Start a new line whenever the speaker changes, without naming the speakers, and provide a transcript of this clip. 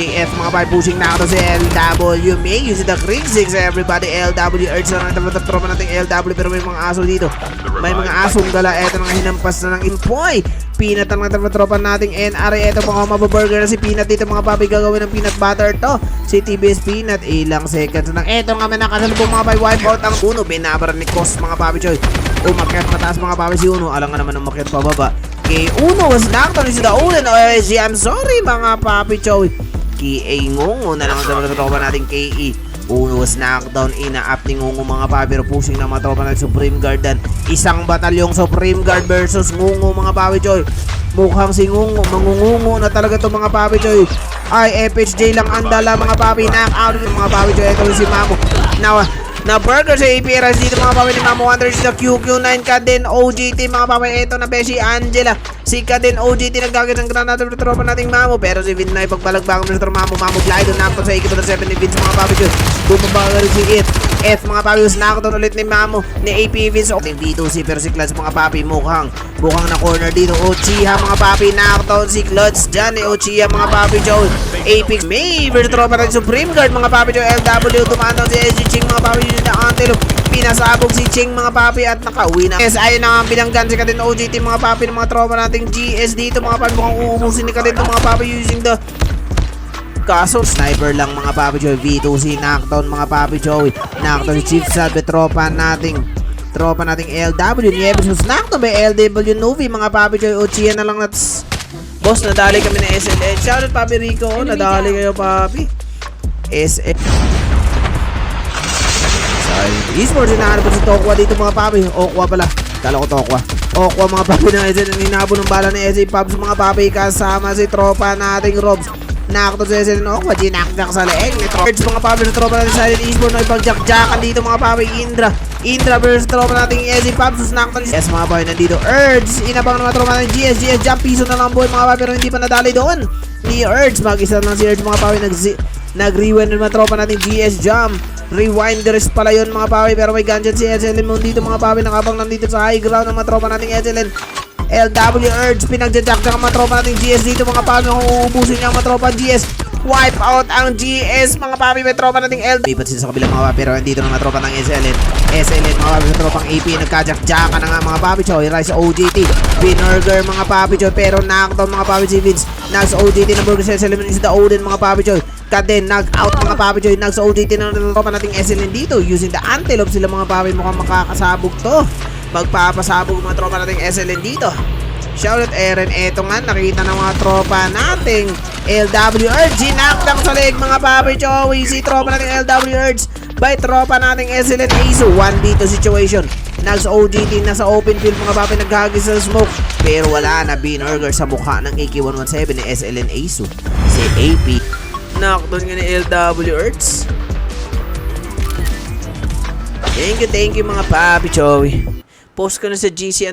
GS mga papi, pushing na ako sa LW. May use the Green 6 everybody. LW Urge na natin tropa natin LW, pero may mga aso dito. May mga asong gala. Eto nga hinampas na ng Impoy. Peanut ang tropa nating NR. Eto mga mababurger na si Peanut dito mga papi. Gagawin ng peanut butter to. Si TBS Peanut. Ilang seconds lang. Eto nga may nakasalubong mga papi. Wipe out ang Uno. Binabara ni Cos mga papi choy. Umakyat mataas mga papi si Uno. Alam nga naman umakyat pababa. Kay Uno was knocked on is the Ulen. I'm sorry mga papi choy. KA Ngungo na lang ang tropa natin KE. Uno was knockdown, ina-up ni Ngungo mga papi, pero pushing na mga tropa natin Supreme Guard dan. Isang batalyong Supreme Guard versus Ngungo mga papi choy. Mukhang si Ngungo, mangungungo na talaga to mga papi choy. Ay, FHJ lang ang dala mga papi, knock out mga papi choy. Ito si Mamo. Na burger sa APRS dito mga papi ni Mamo Wonder si the QQ9 Kaden OGT mga papi. Ito na Beshi Angela. Si Kaden OGT nagkagit ng granada ng tropa nating Mamo, pero si Vin na ipagbalagbagan ng Mamo glide on nakton sa ikip ng 7 ni Vince mga papi choy. Bumaba rin si F mga papi, was nakton ulit ni Mamo ni AP Vince. Okay, dito si pero si Clutch mga papi mukhang na corner dito. Uchiha mga papi, nakton si Clutch dyan ni Uchiha mga papi choy. Apex May versus tropa natin Supreme Guard mga papi choy. LW tumandaw si SG Ching mga papi na Antelope. Pinasabog si Ching mga papi at nakauwi na. Yes, ayun na nga bilanggan si Kaden OGT mga papi ng mga tropa nating GS dito mga papi. Mukhang uubusin ni Kaden mga papi using the kaso sniper lang mga papi choy. V2C knockdown mga papi choy. Knockdown si Chief Salve tropa nating LW. Nieves was knockdown by LW Novi mga papi choy. Uchiha na lang nats. Boss, nadali kami na SLN. Shoutout papi Rico. Nadali kayo papi. SL Esports, hinahanap po si Tokwa dito mga papi. Okwa pala. Kala ko Tokwa. Okwa mga papi ng SL. Ninabo ng bala ni SL Pubs mga papi. Kasama si tropa nating Robs. Nakakto sa SL ng Okwa. Ginakjak sa leeg ni Tropa. Mga papi ng tropa natin Silent Esports. Na ipag-jack-jackan dito mga papi. Indra versus tropa nating SL Pubs. Nakakto yes mga papi. Nandito Urge. Inabang ng mga tropa nating GS jump. Piso na lang buhay mga papi. Pero hindi pa nadali doon. Ni Urge. Mag-isa lang si Urge mga papi. Nag-rewind ng mga tropa nating GS jump. Rewinders pala yun mga papi, pero may ganyan si SLN mo dito mga papi. Nakabang nandito sa high ground ng mga tropa nating SLN. LW Urge, pinagjajack ng mga tropa nating GS dito mga papi. Kung uubusin niya ang mga tropa GS, wipe out ang GS mga papi. May tropa nating LW. Lipat sila sa kabilang mga papi, pero nandito ng mga tropa ng SLN mga papi, sa tropang AP. Nagkajack-jacka na nga mga papi choy. Rise OGT, Binurger mga papi choy, pero knockdown mga papi si Vince. Nags OGT na burger sa SLN is the Odin mga papi choy. Kaden, knock-out mga papi choy. Nags OGT na tropa nating SLN dito using the Antelope. Sila mga papi mukhang makakasabog to. Magpapasabog mga tropa nating SLN dito. Shoutout Eren. Eto nga, nakita ng mga tropa nating LW Urge. Knockdown sa leg mga papi choy. Si tropa nating LW Urge by tropa nating SLN Aso. 1v2 situation. Nags OGT na sa open field mga papi, naghagis sa smoke, pero wala na Binurger sa mukha ng AK-117 ni SLN Aso. Si AP knockdown nga ni LW Urge. Thank you mga papi choy. Post ko na sa GC